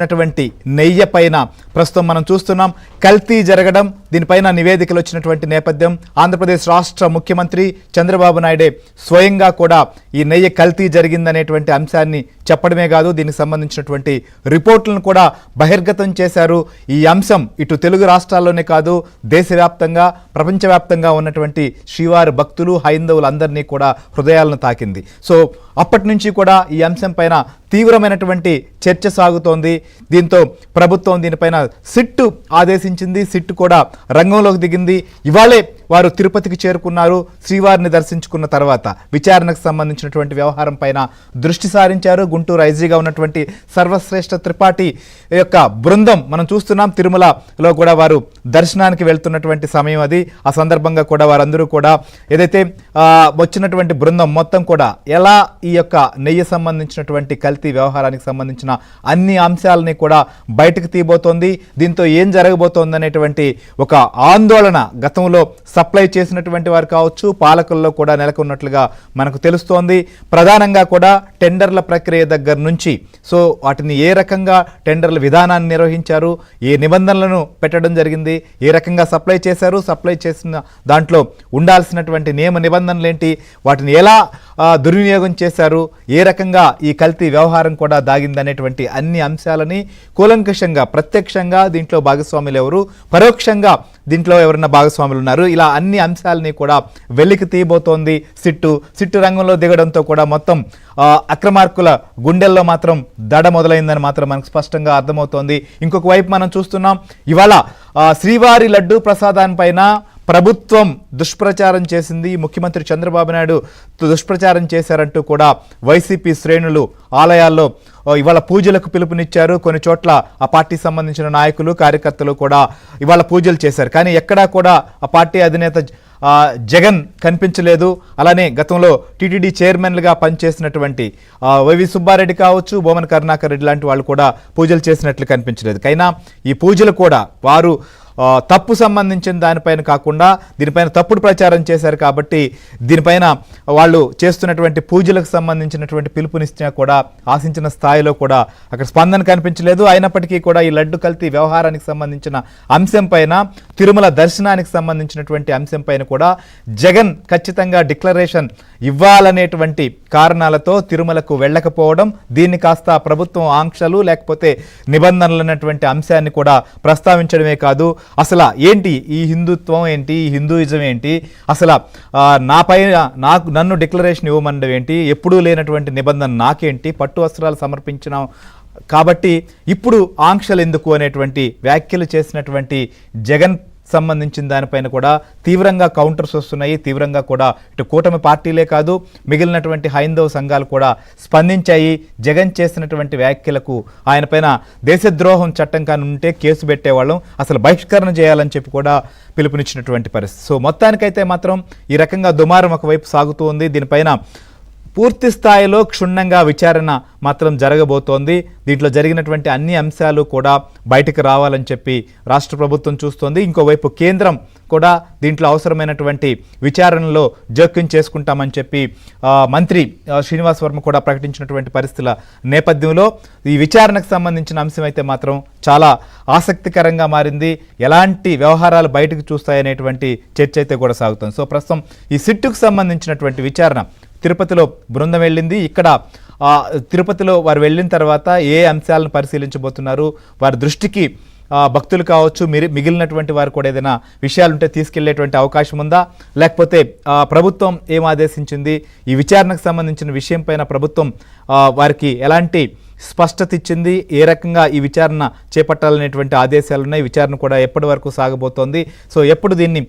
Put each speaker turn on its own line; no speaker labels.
ఉన్నటువంటి నెయ్యి పైన ప్రస్తుతం మనం చూస్తున్నాం కల్తీ జరగడం. దీనిపైన నివేదికలు వచ్చినటువంటి నేపథ్యం ఆంధ్రప్రదేశ్ రాష్ట్ర ముఖ్యమంత్రి చంద్రబాబు నాయుడే స్వయంగా కూడా ఈ నెయ్యి కల్తీ జరిగిందనేటువంటి అంశాన్ని చెప్పడమే కాదు, దీనికి సంబంధించినటువంటి రిపోర్టులను కూడా బహిర్గతం చేశారు. ఈ అంశం ఇటు తెలుగు రాష్ట్రాల్లోనే కాదు, దేశవ్యాప్తంగా ప్రపంచవ్యాప్తంగా ఉన్నటువంటి శ్రీవారి భక్తులు హైందవులందరినీ కూడా హృదయాలను తాకింది. సో అప్పటి నుంచి కూడా ఈ అంశం పైన తీవ్రమైనటువంటి చర్చ సాగుతోంది. దీంతో ప్రభుత్వం దీనిపైన సిట్టు ఆదేశించింది. సిట్టు కూడా రంగంలోకి దిగింది. ఇవాళే వారు తిరుపతికి చేరుకున్నారు. శ్రీవారిని దర్శించుకున్న తర్వాత విచారణకు సంబంధించినటువంటి వ్యవహారం పైన దృష్టి సారించారు. గుంటూరు ఐజీగా ఉన్నటువంటి సర్వశ్రేష్ఠ త్రిపాఠి యొక్క బృందం మనం చూస్తున్నాం. తిరుమలలో కూడా వారు దర్శనానికి వెళ్తున్నటువంటి సమయం అది. ఆ సందర్భంగా కూడా వారందరూ కూడా ఏదైతే వచ్చినటువంటి బృందం మొత్తం కూడా ఎలా ఈ యొక్క నెయ్యి సంబంధించినటువంటి కల్తీ వ్యవహారానికి సంబంధించిన అన్ని అంశాలని కూడా బయటకు తీయబోతోంది. దీంతో ఏం జరగబోతోంది అనేటువంటి ఒక ఆందోళన గతంలో సప్లై చేసినటువంటి వారు కావచ్చు, పాలకుల్లో కూడా నెలకొన్నట్లుగా మనకు తెలుస్తోంది. ప్రధానంగా కూడా టెండర్ల ప్రక్రియ దగ్గర నుంచి సో వాటిని ఏ రకంగా టెండర్ల విధానాన్ని నిర్వహించారు, ఏ నిబంధనలను పెట్టడం జరిగింది, ఏ రకంగా సప్లై చేశారు, సప్లై చేసిన దాంట్లో ఉండాల్సినటువంటి నియమ నిబంధనలు ఏంటి, వాటిని ఎలా దుర్వినియోగం చేశారు, ఏ రకంగా ఈ కల్తీ వ్యవహారం కూడా దాగిందనేటువంటి అన్ని అంశాలని కూలంకషంగా ప్రత్యక్షంగా దీంట్లో భాగస్వాములు ఎవరు, పరోక్షంగా దీంట్లో ఎవరైనా భాగస్వాములు ఉన్నారు, ఇలా అన్ని అంశాలని కూడా వెలికి తీయబోతోంది సిట్టు రంగంలో దిగడంతో కూడా మొత్తం అక్రమార్కుల గుండెల్లో మాత్రం దడ మొదలైందని మాత్రం మనకు స్పష్టంగా అర్థమవుతోంది. ఇంకొక వైపు మనం చూస్తున్నాం, ఇవాళ శ్రీవారి లడ్డూ ప్రసాదానిపైన ప్రభుత్వం దుష్ప్రచారం చేసింది. ముఖ్యమంత్రి చంద్రబాబు నాయుడు దుష్ప్రచారం చేశారంటూ కూడా వైసీపీ శ్రేణులు ఆలయాల్లో ఇవాళ పూజలకు పిలుపునిచ్చారు. కొన్ని చోట్ల ఆ పార్టీకి సంబంధించిన నాయకులు కార్యకర్తలు కూడా ఇవాళ పూజలు చేశారు. కానీ ఎక్కడా కూడా ఆ పార్టీ అధినేత జగన్ కనిపించలేదు. అలానే గతంలో టీటీడీ చైర్మన్లుగా పనిచేసినటువంటి వైవి సుబ్బారెడ్డి కావచ్చు, బొమ్మన కరుణాకర్ రెడ్డి లాంటి వాళ్ళు కూడా పూజలు చేసినట్లు కనిపించలేదు. అయినా ఈ పూజలు కూడా వారు తప్పు సంబంధించిన దానిపైన కాకుండా దీనిపైన తప్పుడు ప్రచారం చేశారు కాబట్టి దీనిపైన వాళ్ళు చేస్తున్నటువంటి పూజలకు సంబంధించినటువంటి పిలుపునిచ్చినా కూడా ఆశించిన స్థాయిలో కూడా అక్కడ స్పందన కనిపించలేదు. అయినప్పటికీ కూడా ఈ లడ్డు కల్తీ వ్యవహారానికి సంబంధించిన అంశం పైన, తిరుమల దర్శనానికి సంబంధించినటువంటి అంశం పైన కూడా జగన్ ఖచ్చితంగా డిక్లరేషన్ ఇవ్వాలనేటువంటి కారణాలతో తిరుమలకు వెళ్ళకపోవడం, దీన్ని కాస్త ప్రభుత్వం ఆంక్షలు లేకపోతే నిబంధనలు అన్నటువంటి అంశాన్ని కూడా ప్రస్తావించడమే కాదు, అసలు ఏంటి ఈ హిందుత్వం ఏంటి, ఈ హిందూయిజం ఏంటి, అసలు నన్ను డిక్లరేషన్ ఇవ్వమనడం ఏంటి, ఎప్పుడూ లేనటువంటి నిబంధన నాకేంటి, పట్టు వస్త్రాలు సమర్పించిన కాబట్టి ఇప్పుడు ఆంక్షలు ఎందుకు అనేటువంటి వ్యాఖ్యలు చేసినటువంటి జగన్ సంబంధించిన దానిపైన కూడా తీవ్రంగా కౌంటర్స్ వస్తున్నాయి. తీవ్రంగా కూడా ఇటు కూటమి పార్టీలే కాదు మిగిలినటువంటి హైందవ సంఘాలు కూడా స్పందించాయి. జగన్ చేసినటువంటి వ్యాఖ్యలకు ఆయన పైన దేశద్రోహం చట్టం కానీ ఉంటే కేసు పెట్టేవాళ్ళం, అసలు బహిష్కరణ చేయాలని చెప్పి కూడా పిలుపునిచ్చినటువంటి పరిస్థితి. సో మొత్తానికైతే మాత్రం ఈ రకంగా దుమారం ఒకవైపు సాగుతూ ఉంది. దీనిపైన పూర్తి స్థాయిలో క్షుణ్ణంగా విచారణ మాత్రం జరగబోతోంది. దీంట్లో జరిగినటువంటి అన్ని అంశాలు కూడా బయటకు రావాలని చెప్పి రాష్ట్ర ప్రభుత్వం చూస్తోంది. ఇంకోవైపు కేంద్రం కూడా దీంట్లో అవసరమైనటువంటి విచారణలో జోక్యం చేసుకుంటామని చెప్పి మంత్రి శ్రీనివాస్ వర్మ కూడా ప్రకటించినటువంటి పరిస్థితుల నేపథ్యంలో ఈ విచారణకు సంబంధించిన అంశం అయితే మాత్రం చాలా ఆసక్తికరంగా మారింది. ఎలాంటి వ్యవహారాలు బయటకు చూస్తాయనేటువంటి చర్చ అయితే కూడా సాగుతుంది. సో ప్రస్తుతం ఈ సిట్టుకు సంబంధించినటువంటి విచారణ తిరుపతిలో బృందం వెళ్ళింది. ఇక్కడ తిరుపతిలో వారు వెళ్ళిన తర్వాత ఏ అంశాలను పరిశీలించబోతున్నారు, వారి దృష్టికి భక్తులు కావచ్చు మిగిలినటువంటి వారు కూడా ఏదైనా విషయాలుంటే తీసుకెళ్లేటువంటి అవకాశం ఉందా, లేకపోతే ప్రభుత్వం ఏం ఆదేశించింది, ఈ విచారణకు సంబంధించిన విషయం పైన ప్రభుత్వం వారికి ఎలాంటి స్పష్టత ఇచ్చింది, ఏ రకంగా ఈ విచారణ చేపట్టాలనేటువంటి ఆదేశాలు ఉన్నాయి, విచారణ కూడా ఎప్పటి వరకు సాగబోతోంది, సో ఎప్పుడు దీన్ని